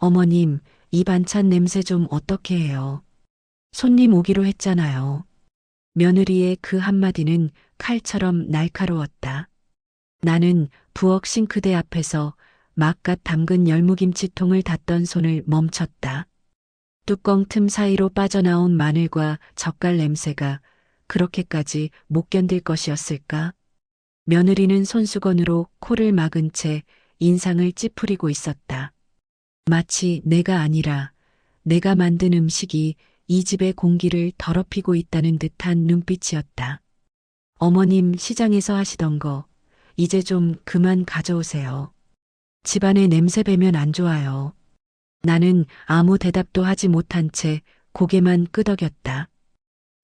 어머님, 이 반찬 냄새 좀 어떻게 해요? 손님 오기로 했잖아요. 며느리의 그 한마디는 칼처럼 날카로웠다. 나는 부엌 싱크대 앞에서 막갓 담근 열무김치통을 닫던 손을 멈췄다. 뚜껑 틈 사이로 빠져나온 마늘과 젓갈 냄새가 그렇게까지 못 견딜 것이었을까? 며느리는 손수건으로 코를 막은 채 인상을 찌푸리고 있었다. 마치 내가 아니라 내가 만든 음식이 이 집의 공기를 더럽히고 있다는 듯한 눈빛이었다. 어머님 시장에서 하시던 거 이제 좀 그만 가져오세요. 집안에 냄새 배면 안 좋아요. 나는 아무 대답도 하지 못한 채 고개만 끄덕였다.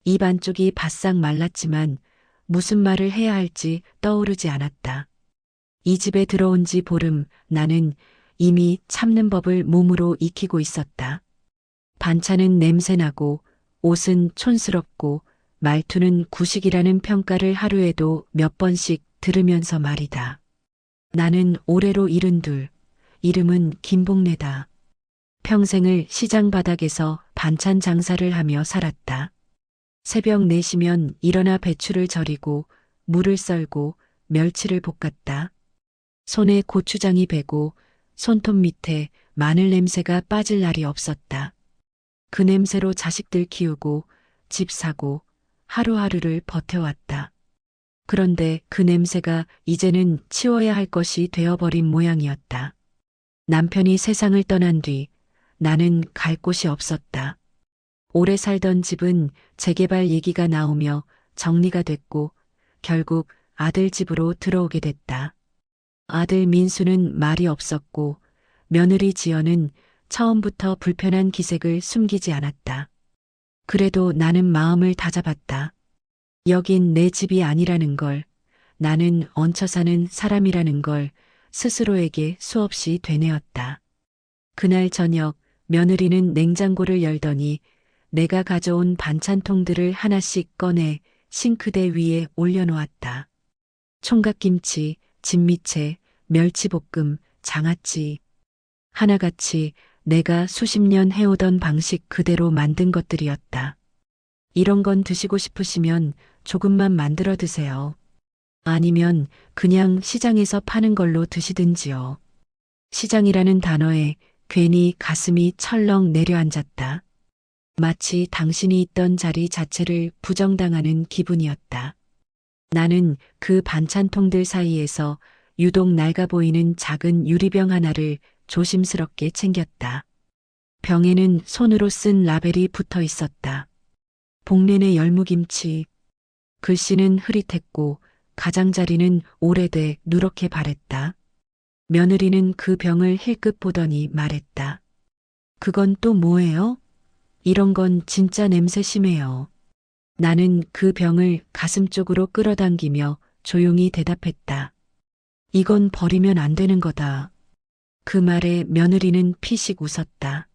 입 안쪽이 바싹 말랐지만 무슨 말을 해야 할지 떠오르지 않았다. 이 집에 들어온 지 보름 나는 이미 참는 법을 몸으로 익히고 있었다. 반찬은 냄새나고 옷은 촌스럽고 말투는 구식이라는 평가를 하루에도 몇 번씩 들으면서 말이다. 나는 올해로 72, 이름은 김복래다. 평생을 시장 바닥에서 반찬 장사를 하며 살았다. 새벽 4시면 일어나 배추를 절이고 물을 썰고 멸치를 볶았다. 손에 고추장이 배고 손톱 밑에 마늘 냄새가 빠질 날이 없었다. 그 냄새로 자식들 키우고 집 사고 하루하루를 버텨왔다. 그런데 그 냄새가 이제는 치워야 할 것이 되어버린 모양이었다. 남편이 세상을 떠난 뒤 나는 갈 곳이 없었다. 오래 살던 집은 재개발 얘기가 나오며 정리가 됐고 결국 아들 집으로 들어오게 됐다. 아들 민수는 말이 없었고 며느리 지연은 처음부터 불편한 기색을 숨기지 않았다. 그래도 나는 마음을 다잡았다. 여긴 내 집이 아니라는 걸, 나는 얹혀 사는 사람이라는 걸 스스로에게 수없이 되뇌었다. 그날 저녁 며느리는 냉장고를 열더니 내가 가져온 반찬통들을 하나씩 꺼내 싱크대 위에 올려놓았다. 총각김치, 진미채, 멸치볶음, 장아찌. 하나같이 내가 수십 년 해오던 방식 그대로 만든 것들이었다. 이런 건 드시고 싶으시면 조금만 만들어 드세요. 아니면 그냥 시장에서 파는 걸로 드시든지요. 시장이라는 단어에 괜히 가슴이 철렁 내려앉았다. 마치 당신이 있던 자리 자체를 부정당하는 기분이었다. 나는 그 반찬통들 사이에서 유독 낡아 보이는 작은 유리병 하나를 조심스럽게 챙겼다. 병에는 손으로 쓴 라벨이 붙어 있었다. 복래네 열무김치. 글씨는 흐릿했고 가장자리는 오래돼 누렇게 바랬다. 며느리는 그 병을 힐끗 보더니 말했다. 그건 또 뭐예요? 이런 건 진짜 냄새 심해요. 나는 그 병을 가슴 쪽으로 끌어당기며 조용히 대답했다. 이건 버리면 안 되는 거다. 그 말에 며느리는 피식 웃었다.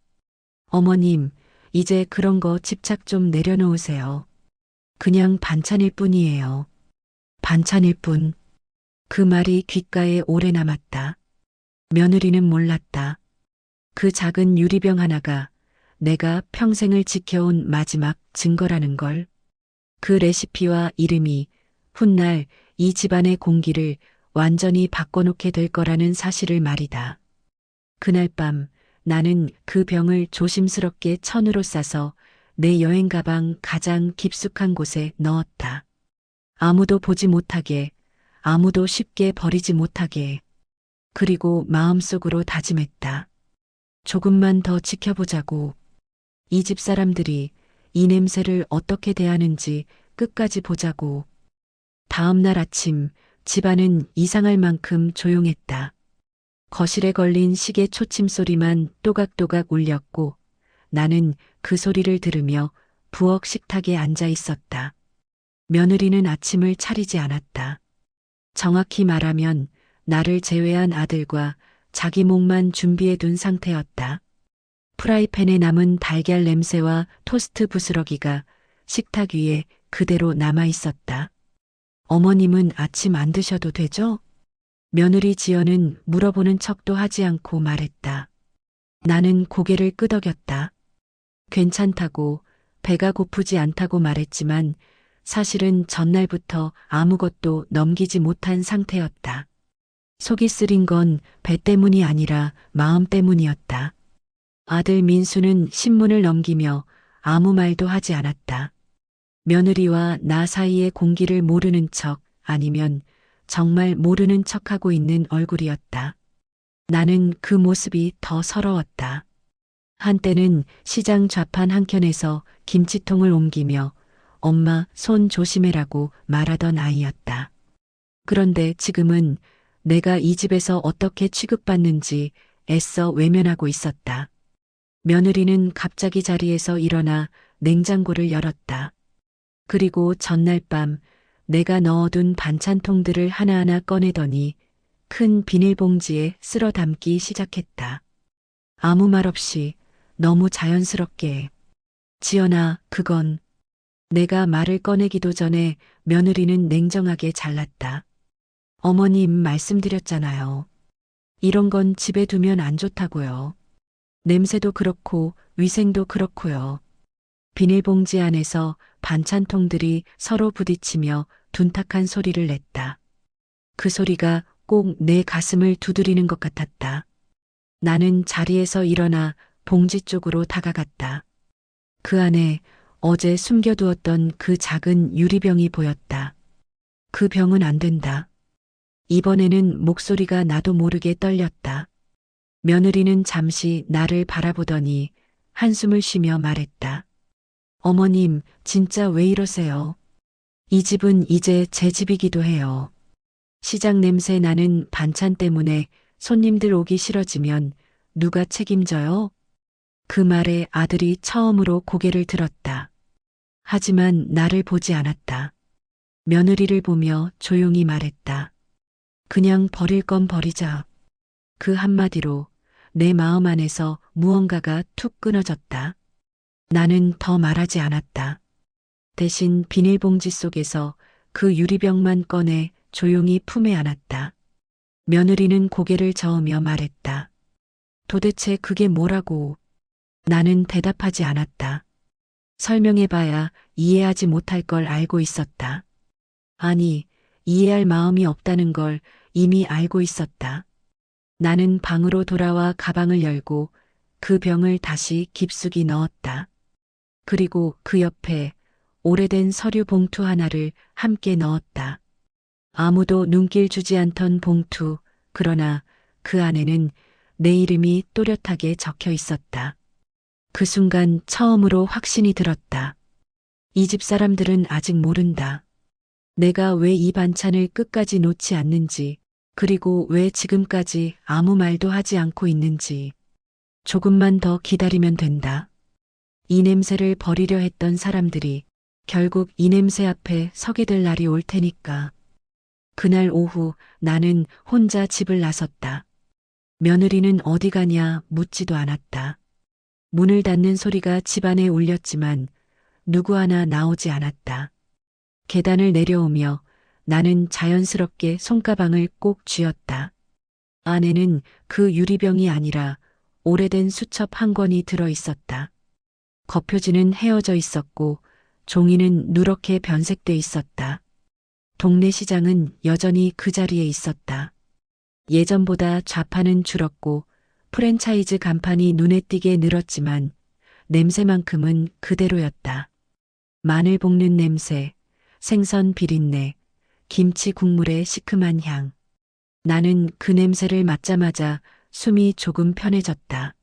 어머님, 이제 그런 거 집착 좀 내려놓으세요. 그냥 반찬일 뿐이에요. 반찬일 뿐. 그 말이 귓가에 오래 남았다. 며느리는 몰랐다. 그 작은 유리병 하나가 내가 평생을 지켜온 마지막 증거라는 걸. 그 레시피와 이름이 훗날 이 집안의 공기를 완전히 바꿔놓게 될 거라는 사실을 말이다. 그날 밤 나는 그 병을 조심스럽게 천으로 싸서 내 여행 가방 가장 깊숙한 곳에 넣었다. 아무도 보지 못하게, 아무도 쉽게 버리지 못하게. 그리고 마음속으로 다짐했다. 조금만 더 지켜보자고. 이 집 사람들이 이 냄새를 어떻게 대하는지 끝까지 보자고. 다음 날 아침 집안은 이상할 만큼 조용했다. 거실에 걸린 시계 초침 소리만 또각또각 울렸고 나는 그 소리를 들으며 부엌 식탁에 앉아 있었다. 며느리는 아침을 차리지 않았다. 정확히 말하면 나를 제외한 아들과 자기 목만 준비해 둔 상태였다. 프라이팬에 남은 달걀 냄새와 토스트 부스러기가 식탁 위에 그대로 남아 있었다. 어머님은 아침 안 드셔도 되죠? 며느리 지연은 물어보는 척도 하지 않고 말했다. 나는 고개를 끄덕였다. 괜찮다고, 배가 고프지 않다고 말했지만 사실은 전날부터 아무것도 넘기지 못한 상태였다. 속이 쓰린 건 배 때문이 아니라 마음 때문이었다. 아들 민수는 신문을 넘기며 아무 말도 하지 않았다. 며느리와 나 사이의 공기를 모르는 척 아니면 정말 모르는 척하고 있는 얼굴이었다. 나는 그 모습이 더 서러웠다. 한때는 시장 좌판 한켠에서 김치통을 옮기며 엄마 손 조심해라고 말하던 아이였다. 그런데 지금은 내가 이 집에서 어떻게 취급받는지 애써 외면하고 있었다. 며느리는 갑자기 자리에서 일어나 냉장고를 열었다. 그리고 전날 밤 내가 넣어둔 반찬통들을 하나하나 꺼내더니 큰 비닐봉지에 쓸어 담기 시작했다. 아무 말 없이 너무 자연스럽게. 지연아, 그건. 내가 말을 꺼내기도 전에 며느리는 냉정하게 잘랐다. 어머님 말씀드렸잖아요. 이런 건 집에 두면 안 좋다고요. 냄새도 그렇고 위생도 그렇고요. 비닐봉지 안에서 반찬통들이 서로 부딪히며 둔탁한 소리를 냈다. 그 소리가 꼭 내 가슴을 두드리는 것 같았다. 나는 자리에서 일어나 봉지 쪽으로 다가갔다. 그 안에 어제 숨겨두었던 그 작은 유리병이 보였다. 그 병은 안 된다. 이번에는 목소리가 나도 모르게 떨렸다. 며느리는 잠시 나를 바라보더니 한숨을 쉬며 말했다. 어머님, 진짜 왜 이러세요? 이 집은 이제 제 집이기도 해요. 시장 냄새 나는 반찬 때문에 손님들 오기 싫어지면 누가 책임져요? 그 말에 아들이 처음으로 고개를 들었다. 하지만 나를 보지 않았다. 며느리를 보며 조용히 말했다. 그냥 버릴 건 버리자. 그 한마디로 내 마음 안에서 무언가가 툭 끊어졌다. 나는 더 말하지 않았다. 대신 비닐봉지 속에서 그 유리병만 꺼내 조용히 품에 안았다. 며느리는 고개를 저으며 말했다. 도대체 그게 뭐라고? 나는 대답하지 않았다. 설명해봐야 이해하지 못할 걸 알고 있었다. 아니, 이해할 마음이 없다는 걸 이미 알고 있었다. 나는 방으로 돌아와 가방을 열고 그 병을 다시 깊숙이 넣었다. 그리고 그 옆에 오래된 서류 봉투 하나를 함께 넣었다. 아무도 눈길 주지 않던 봉투, 그러나 그 안에는 내 이름이 또렷하게 적혀 있었다. 그 순간 처음으로 확신이 들었다. 이 집 사람들은 아직 모른다. 내가 왜 이 반찬을 끝까지 놓지 않는지, 그리고 왜 지금까지 아무 말도 하지 않고 있는지. 조금만 더 기다리면 된다. 이 냄새를 버리려 했던 사람들이 결국 이 냄새 앞에 서게 될 날이 올 테니까. 그날 오후 나는 혼자 집을 나섰다. 며느리는 어디 가냐 묻지도 않았다. 문을 닫는 소리가 집안에 울렸지만 누구 하나 나오지 않았다. 계단을 내려오며 나는 자연스럽게 손가방을 꼭 쥐었다. 안에는 그 유리병이 아니라 오래된 수첩 한 권이 들어 있었다. 겉표지는 헤어져 있었고 종이는 누렇게 변색돼 있었다. 동네 시장은 여전히 그 자리에 있었다. 예전보다 좌판은 줄었고 프랜차이즈 간판이 눈에 띄게 늘었지만 냄새만큼은 그대로였다. 마늘 볶는 냄새, 생선 비린내, 김치 국물의 시큼한 향. 나는 그 냄새를 맡자마자 숨이 조금 편해졌다.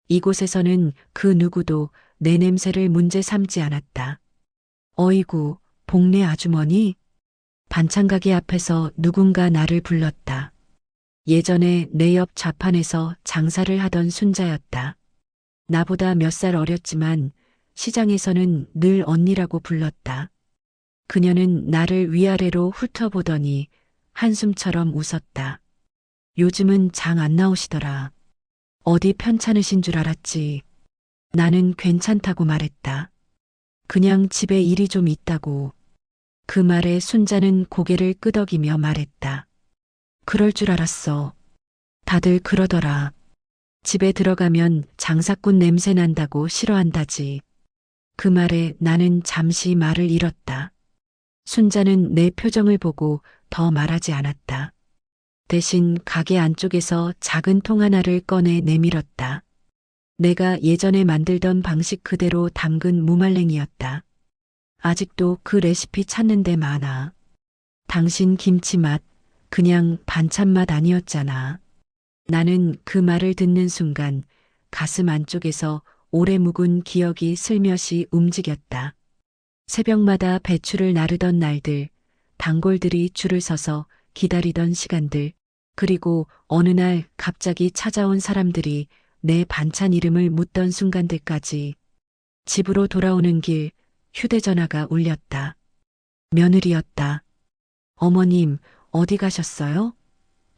이곳에서는 그 누구도 내 냄새를 문제 삼지 않았다. 어이구, 복내 아주머니? 반찬가게 앞에서 누군가 나를 불렀다. 예전에 내 옆 좌판에서 장사를 하던 순자였다. 나보다 몇 살 어렸지만 시장에서는 늘 언니라고 불렀다. 그녀는 나를 위아래로 훑어보더니 한숨처럼 웃었다. 요즘은 장 안 나오시더라. 어디 편찮으신 줄 알았지. 나는 괜찮다고 말했다. 그냥 집에 일이 좀 있다고. 그 말에 순자는 고개를 끄덕이며 말했다. 그럴 줄 알았어. 다들 그러더라. 집에 들어가면 장사꾼 냄새 난다고 싫어한다지. 그 말에 나는 잠시 말을 잃었다. 순자는 내 표정을 보고 더 말하지 않았다. 대신 가게 안쪽에서 작은 통 하나를 꺼내 내밀었다. 내가 예전에 만들던 방식 그대로 담근 무말랭이였다. 아직도 그 레시피 찾는 데 많아. 당신 김치 맛, 그냥 반찬 맛 아니었잖아. 나는 그 말을 듣는 순간 가슴 안쪽에서 오래 묵은 기억이 슬며시 움직였다. 새벽마다 배추를 나르던 날들, 단골들이 줄을 서서 기다리던 시간들, 그리고 어느 날 갑자기 찾아온 사람들이 내 반찬 이름을 묻던 순간들까지. 집으로 돌아오는 길 휴대전화가 울렸다. 며느리였다. 어머님, 어디 가셨어요?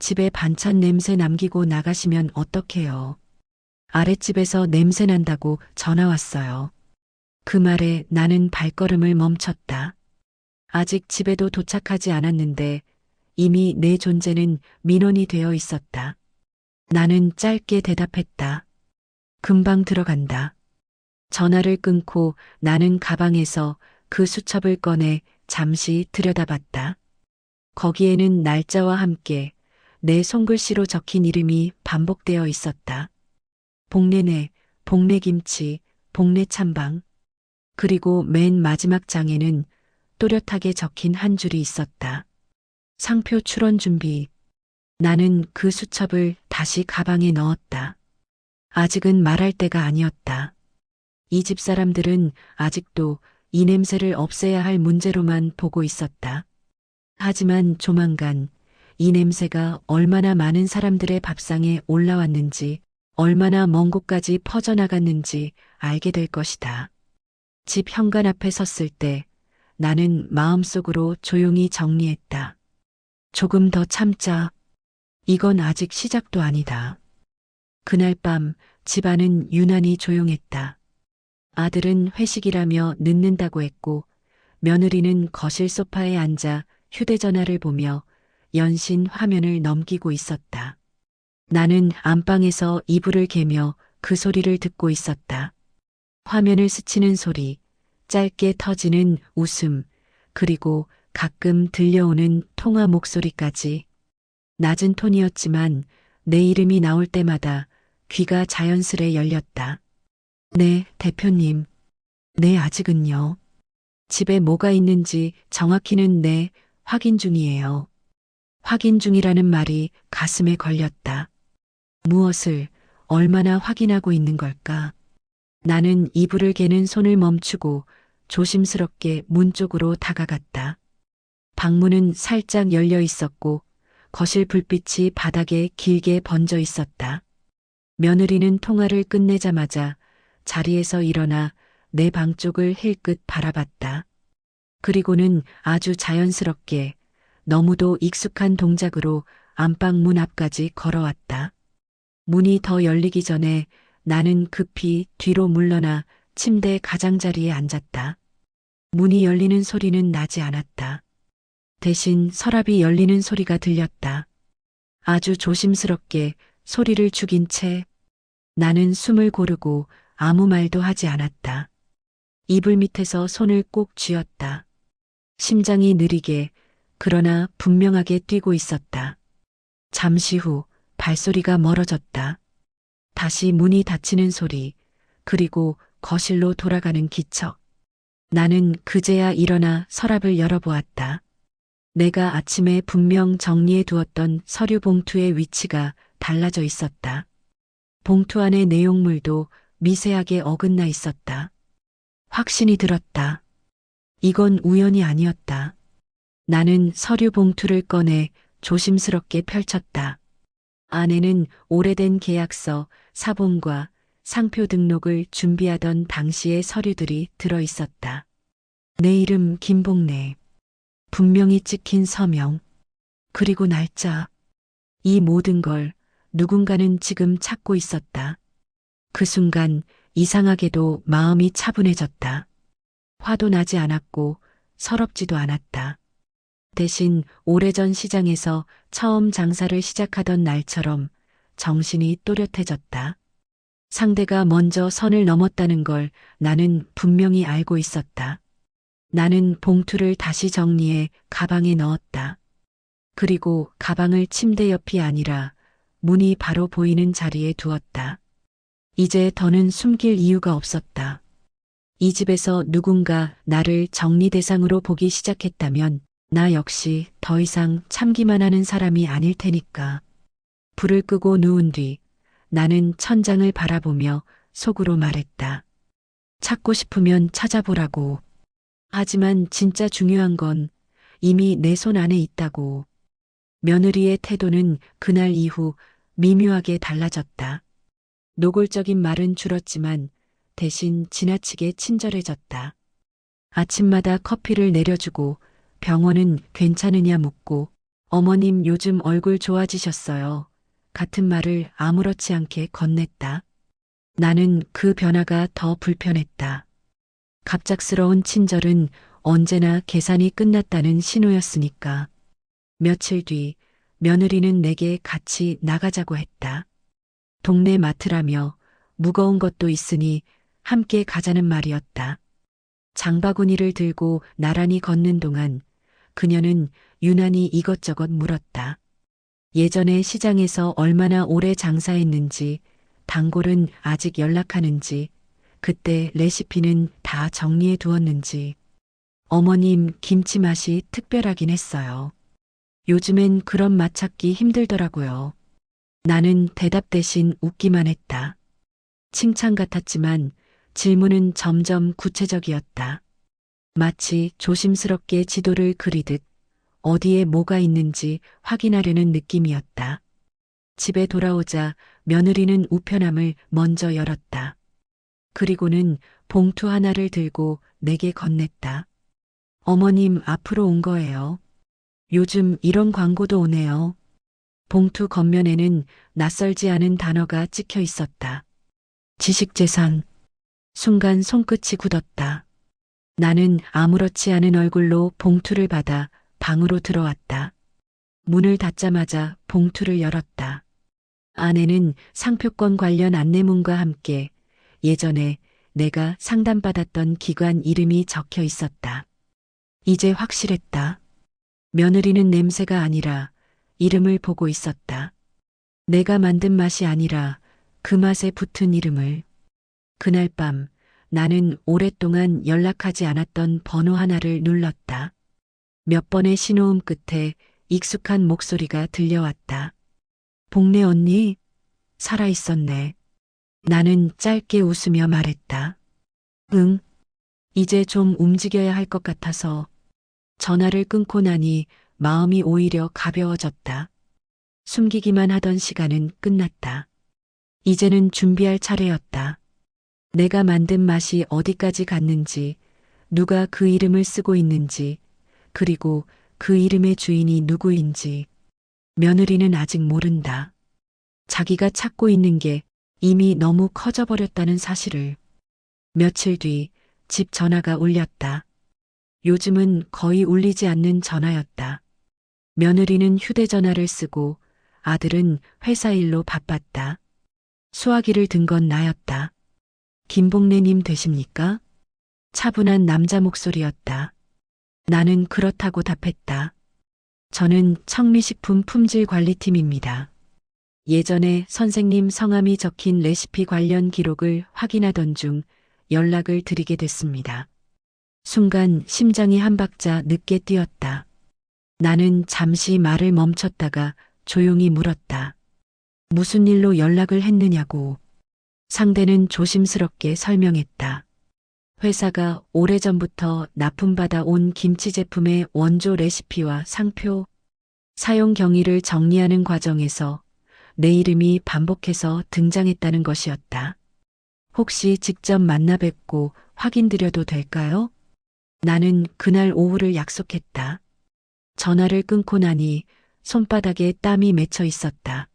집에 반찬 냄새 남기고 나가시면 어떡해요? 아랫집에서 냄새 난다고 전화 왔어요. 그 말에 나는 발걸음을 멈췄다. 아직 집에도 도착하지 않았는데 이미 내 존재는 민원이 되어 있었다. 나는 짧게 대답했다. 금방 들어간다. 전화를 끊고 나는 가방에서 그 수첩을 꺼내 잠시 들여다봤다. 거기에는 날짜와 함께 내 손글씨로 적힌 이름이 반복되어 있었다. 복내내, 복내김치, 복내찬방. 그리고 맨 마지막 장에는 또렷하게 적힌 한 줄이 있었다. 상표 출원 준비. 나는 그 수첩을 다시 가방에 넣었다. 아직은 말할 때가 아니었다. 이 집 사람들은 아직도 이 냄새를 없애야 할 문제로만 보고 있었다. 하지만 조만간 이 냄새가 얼마나 많은 사람들의 밥상에 올라왔는지, 얼마나 먼 곳까지 퍼져나갔는지 알게 될 것이다. 집 현관 앞에 섰을 때 나는 마음속으로 조용히 정리했다. 조금 더 참자. 이건 아직 시작도 아니다. 그날 밤 집안은 유난히 조용했다. 아들은 회식이라며 늦는다고 했고 며느리는 거실 소파에 앉아 휴대전화를 보며 연신 화면을 넘기고 있었다. 나는 안방에서 이불을 개며 그 소리를 듣고 있었다. 화면을 스치는 소리, 짧게 터지는 웃음, 그리고 가끔 들려오는 통화 목소리까지. 낮은 톤이었지만 내 이름이 나올 때마다 귀가 자연스레 열렸다. 네, 대표님. 네, 아직은요. 집에 뭐가 있는지 정확히는 네, 확인 중이에요. 확인 중이라는 말이 가슴에 걸렸다. 무엇을 얼마나 확인하고 있는 걸까? 나는 이불을 개는 손을 멈추고 조심스럽게 문 쪽으로 다가갔다. 방문은 살짝 열려 있었고 거실 불빛이 바닥에 길게 번져 있었다. 며느리는 통화를 끝내자마자 자리에서 일어나 내 방 쪽을 힐끗 바라봤다. 그리고는 아주 자연스럽게 너무도 익숙한 동작으로 안방 문 앞까지 걸어왔다. 문이 더 열리기 전에 나는 급히 뒤로 물러나 침대 가장자리에 앉았다. 문이 열리는 소리는 나지 않았다. 대신 서랍이 열리는 소리가 들렸다. 아주 조심스럽게 소리를 죽인 채 나는 숨을 고르고 아무 말도 하지 않았다. 이불 밑에서 손을 꼭 쥐었다. 심장이 느리게 그러나 분명하게 뛰고 있었다. 잠시 후 발소리가 멀어졌다. 다시 문이 닫히는 소리, 그리고 거실로 돌아가는 기척. 나는 그제야 일어나 서랍을 열어보았다. 내가 아침에 분명 정리해 두었던 서류 봉투의 위치가 달라져 있었다. 봉투 안의 내용물도 미세하게 어긋나 있었다. 확신이 들었다. 이건 우연이 아니었다. 나는 서류 봉투를 꺼내 조심스럽게 펼쳤다. 안에는 오래된 계약서, 사본과 상표 등록을 준비하던 당시의 서류들이 들어 있었다. 내 이름 김복래, 분명히 찍힌 서명, 그리고 날짜. 이 모든 걸 누군가는 지금 찾고 있었다. 그 순간 이상하게도 마음이 차분해졌다. 화도 나지 않았고 서럽지도 않았다. 대신 오래전 시장에서 처음 장사를 시작하던 날처럼 정신이 또렷해졌다. 상대가 먼저 선을 넘었다는 걸 나는 분명히 알고 있었다. 나는 봉투를 다시 정리해 가방에 넣었다. 그리고 가방을 침대 옆이 아니라 문이 바로 보이는 자리에 두었다. 이제 더는 숨길 이유가 없었다. 이 집에서 누군가 나를 정리 대상으로 보기 시작했다면 나 역시 더 이상 참기만 하는 사람이 아닐 테니까. 불을 끄고 누운 뒤 나는 천장을 바라보며 속으로 말했다. 찾고 싶으면 찾아보라고. 하지만 진짜 중요한 건 이미 내 손 안에 있다고. 며느리의 태도는 그날 이후 미묘하게 달라졌다. 노골적인 말은 줄었지만 대신 지나치게 친절해졌다. 아침마다 커피를 내려주고 병원은 괜찮으냐 묻고 어머님 요즘 얼굴 좋아지셨어요. 같은 말을 아무렇지 않게 건넸다. 나는 그 변화가 더 불편했다. 갑작스러운 친절은 언제나 계산이 끝났다는 신호였으니까. 며칠 뒤 며느리는 내게 같이 나가자고 했다. 동네 마트라며 무거운 것도 있으니 함께 가자는 말이었다. 장바구니를 들고 나란히 걷는 동안 그녀는 유난히 이것저것 물었다. 예전에 시장에서 얼마나 오래 장사했는지, 단골은 아직 연락하는지, 그때 레시피는 다 정리해 두었는지. 어머님 김치 맛이 특별하긴 했어요. 요즘엔 그런 맛 찾기 힘들더라고요. 나는 대답 대신 웃기만 했다. 칭찬 같았지만 질문은 점점 구체적이었다. 마치 조심스럽게 지도를 그리듯 어디에 뭐가 있는지 확인하려는 느낌이었다. 집에 돌아오자 며느리는 우편함을 먼저 열었다. 그리고는 봉투 하나를 들고 내게 건넸다. 어머님 앞으로 온 거예요. 요즘 이런 광고도 오네요. 봉투 겉면에는 낯설지 않은 단어가 찍혀 있었다. 지식재산. 순간 손끝이 굳었다. 나는 아무렇지 않은 얼굴로 봉투를 받아 방으로 들어왔다. 문을 닫자마자 봉투를 열었다. 안에는 상표권 관련 안내문과 함께 예전에 내가 상담받았던 기관 이름이 적혀 있었다. 이제 확실했다. 며느리는 냄새가 아니라 이름을 보고 있었다. 내가 만든 맛이 아니라 그 맛에 붙은 이름을. 그날 밤 나는 오랫동안 연락하지 않았던 번호 하나를 눌렀다. 몇 번의 신호음 끝에 익숙한 목소리가 들려왔다. 복래 언니, 살아있었네. 나는 짧게 웃으며 말했다. 응, 이제 좀 움직여야 할 것 같아서. 전화를 끊고 나니 마음이 오히려 가벼워졌다. 숨기기만 하던 시간은 끝났다. 이제는 준비할 차례였다. 내가 만든 맛이 어디까지 갔는지, 누가 그 이름을 쓰고 있는지, 그리고 그 이름의 주인이 누구인지. 며느리는 아직 모른다. 자기가 찾고 있는 게 이미 너무 커져버렸다는 사실을. 며칠 뒤 집 전화가 울렸다. 요즘은 거의 울리지 않는 전화였다. 며느리는 휴대전화를 쓰고 아들은 회사 일로 바빴다. 수화기를 든 건 나였다. 김복래님 되십니까? 차분한 남자 목소리였다. 나는 그렇다고 답했다. 저는 청미식품 품질관리팀입니다. 예전에 선생님 성함이 적힌 레시피 관련 기록을 확인하던 중 연락을 드리게 됐습니다. 순간 심장이 한 박자 늦게 뛰었다. 나는 잠시 말을 멈췄다가 조용히 물었다. 무슨 일로 연락을 했느냐고. 상대는 조심스럽게 설명했다. 회사가 오래전부터 납품받아 온 김치 제품의 원조 레시피와 상표, 사용 경위를 정리하는 과정에서 내 이름이 반복해서 등장했다는 것이었다. 혹시 직접 만나 뵙고 확인드려도 될까요? 나는 그날 오후를 약속했다. 전화를 끊고 나니 손바닥에 땀이 맺혀 있었다.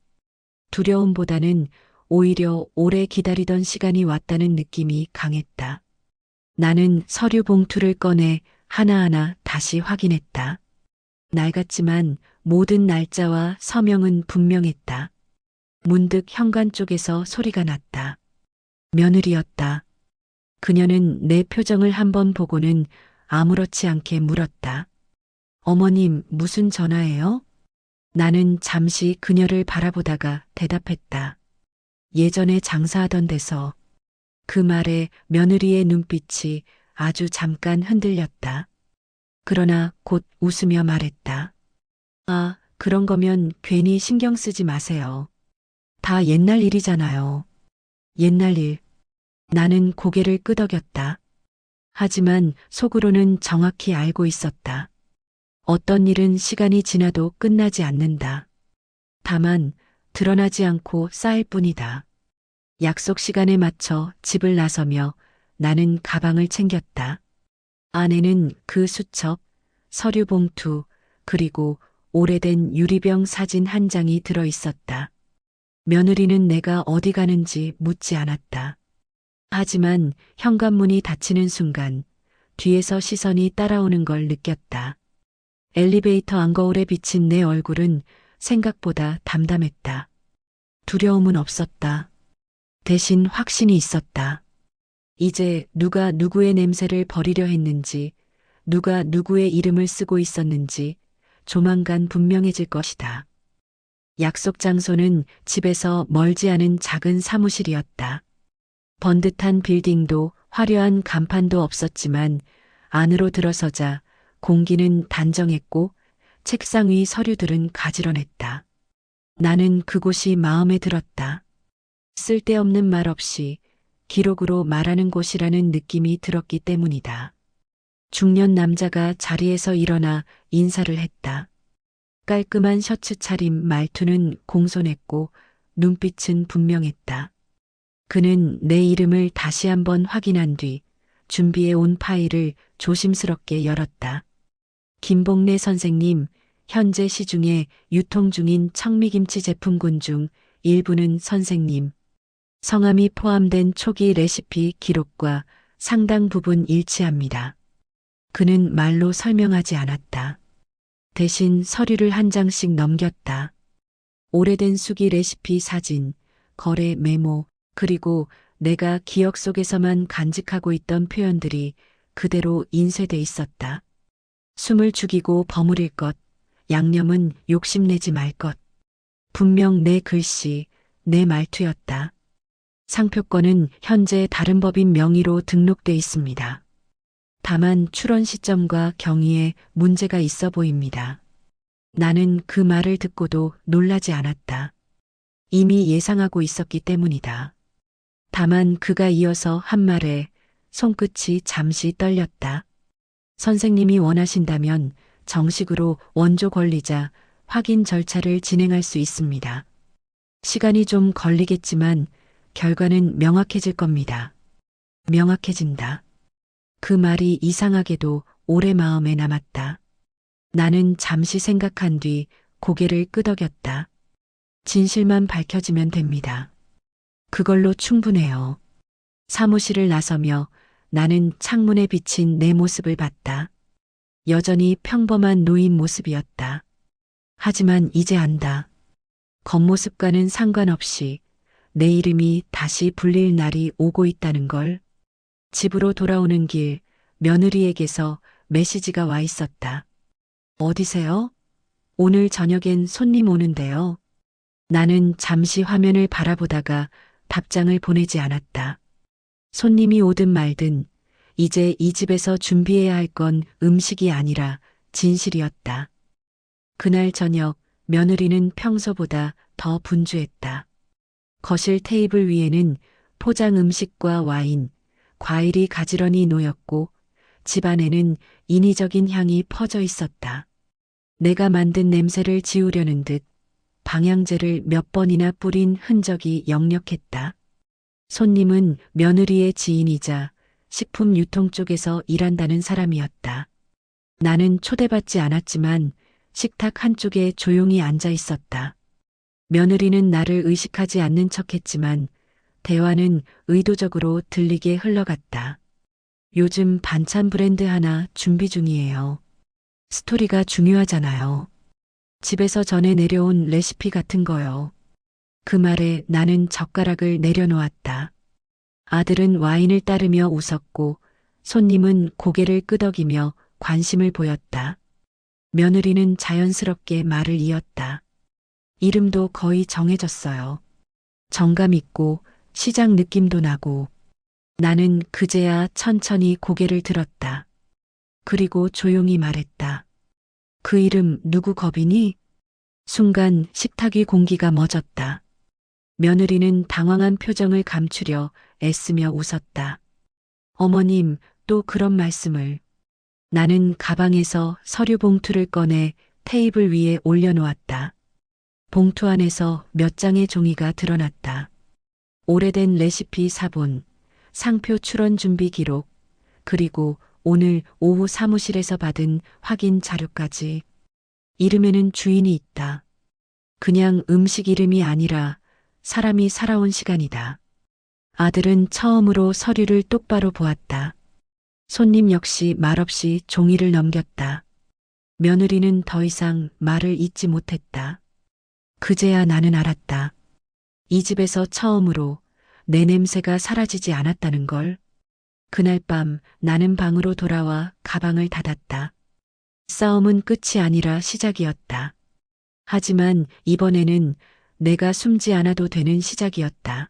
두려움보다는 오히려 오래 기다리던 시간이 왔다는 느낌이 강했다. 나는 서류 봉투를 꺼내 하나하나 다시 확인했다. 낡았지만 모든 날짜와 서명은 분명했다. 문득 현관 쪽에서 소리가 났다. 며느리였다. 그녀는 내 표정을 한번 보고는 아무렇지 않게 물었다. 어머님, 무슨 전화예요? 나는 잠시 그녀를 바라보다가 대답했다. 예전에 장사하던 데서. 그 말에 며느리의 눈빛이 아주 잠깐 흔들렸다. 그러나 곧 웃으며 말했다. 아, 그런 거면 괜히 신경 쓰지 마세요. 다 옛날 일이잖아요. 옛날 일. 나는 고개를 끄덕였다. 하지만 속으로는 정확히 알고 있었다. 어떤 일은 시간이 지나도 끝나지 않는다. 다만 드러나지 않고 쌓일 뿐이다. 약속 시간에 맞춰 집을 나서며 나는 가방을 챙겼다. 안에는 그 수첩, 서류 봉투, 그리고 오래된 유리병 사진 한 장이 들어 있었다. 며느리는 내가 어디 가는지 묻지 않았다. 하지만 현관문이 닫히는 순간 뒤에서 시선이 따라오는 걸 느꼈다. 엘리베이터 안거울에 비친 내 얼굴은 생각보다 담담했다. 두려움은 없었다. 대신 확신이 있었다. 이제 누가 누구의 냄새를 버리려 했는지, 누가 누구의 이름을 쓰고 있었는지 조만간 분명해질 것이다. 약속 장소는 집에서 멀지 않은 작은 사무실이었다. 번듯한 빌딩도 화려한 간판도 없었지만 안으로 들어서자 공기는 단정했고 책상 위 서류들은 가지런했다. 나는 그곳이 마음에 들었다. 쓸데없는 말 없이 기록으로 말하는 곳이라는 느낌이 들었기 때문이다. 중년 남자가 자리에서 일어나 인사를 했다. 깔끔한 셔츠 차림, 말투는 공손했고 눈빛은 분명했다. 그는 내 이름을 다시 한번 확인한 뒤 준비해 온 파일을 조심스럽게 열었다. 김복래 선생님, 현재 시중에 유통 중인 청미김치 제품군 중 일부는 선생님 성함이 포함된 초기 레시피 기록과 상당 부분 일치합니다. 그는 말로 설명하지 않았다. 대신 서류를 한 장씩 넘겼다. 오래된 수기 레시피 사진, 거래 메모, 그리고 내가 기억 속에서만 간직하고 있던 표현들이 그대로 인쇄돼 있었다. 숨을 죽이고 버무릴 것, 양념은 욕심내지 말 것. 분명 내 글씨, 내 말투였다. 상표권은 현재 다른 법인 명의로 등록돼 있습니다. 다만 출원 시점과 경위에 문제가 있어 보입니다. 나는 그 말을 듣고도 놀라지 않았다. 이미 예상하고 있었기 때문이다. 다만 그가 이어서 한 말에 손끝이 잠시 떨렸다. 선생님이 원하신다면 정식으로 원조 권리자 확인 절차를 진행할 수 있습니다. 시간이 좀 걸리겠지만 결과는 명확해질 겁니다. 명확해진다. 그 말이 이상하게도 오래 마음에 남았다. 나는 잠시 생각한 뒤 고개를 끄덕였다. 진실만 밝혀지면 됩니다. 그걸로 충분해요. 사무실을 나서며 나는 창문에 비친 내 모습을 봤다. 여전히 평범한 노인 모습이었다. 하지만 이제 안다. 겉모습과는 상관없이 내 이름이 다시 불릴 날이 오고 있다는 걸. 집으로 돌아오는 길 며느리에게서 메시지가 와 있었다. 어디세요? 오늘 저녁엔 손님 오는데요. 나는 잠시 화면을 바라보다가 답장을 보내지 않았다. 손님이 오든 말든 이제 이 집에서 준비해야 할 건 음식이 아니라 진실이었다. 그날 저녁 며느리는 평소보다 더 분주했다. 거실 테이블 위에는 포장 음식과 와인, 과일이 가지런히 놓였고 집안에는 인위적인 향이 퍼져 있었다. 내가 만든 냄새를 지우려는 듯 방향제를 몇 번이나 뿌린 흔적이 역력했다. 손님은 며느리의 지인이자 식품 유통 쪽에서 일한다는 사람이었다. 나는 초대받지 않았지만 식탁 한쪽에 조용히 앉아 있었다. 며느리는 나를 의식하지 않는 척했지만 대화는 의도적으로 들리게 흘러갔다. 요즘 반찬 브랜드 하나 준비 중이에요. 스토리가 중요하잖아요. 집에서 전해 내려온 레시피 같은 거요. 그 말에 나는 젓가락을 내려놓았다. 아들은 와인을 따르며 웃었고 손님은 고개를 끄덕이며 관심을 보였다. 며느리는 자연스럽게 말을 이었다. 이름도 거의 정해졌어요. 정감 있고 시장 느낌도 나고. 나는 그제야 천천히 고개를 들었다. 그리고 조용히 말했다. 그 이름 누구 겁이니? 순간 식탁 위 공기가 멎었다. 며느리는 당황한 표정을 감추려 애쓰며 웃었다. 어머님, 또 그런 말씀을. 나는 가방에서 서류 봉투를 꺼내 테이블 위에 올려놓았다. 봉투 안에서 몇 장의 종이가 드러났다. 오래된 레시피 사본, 상표 출원 준비 기록, 그리고 오늘 오후 사무실에서 받은 확인 자료까지. 이름에는 주인이 있다. 그냥 음식 이름이 아니라 사람이 살아온 시간이다. 아들은 처음으로 서류를 똑바로 보았다. 손님 역시 말없이 종이를 넘겼다. 며느리는 더 이상 말을 잇지 못했다. 그제야 나는 알았다. 이 집에서 처음으로 내 냄새가 사라지지 않았다는 걸. 그날 밤 나는 방으로 돌아와 가방을 닫았다. 싸움은 끝이 아니라 시작이었다. 하지만 이번에는 내가 숨지 않아도 되는 시작이었다.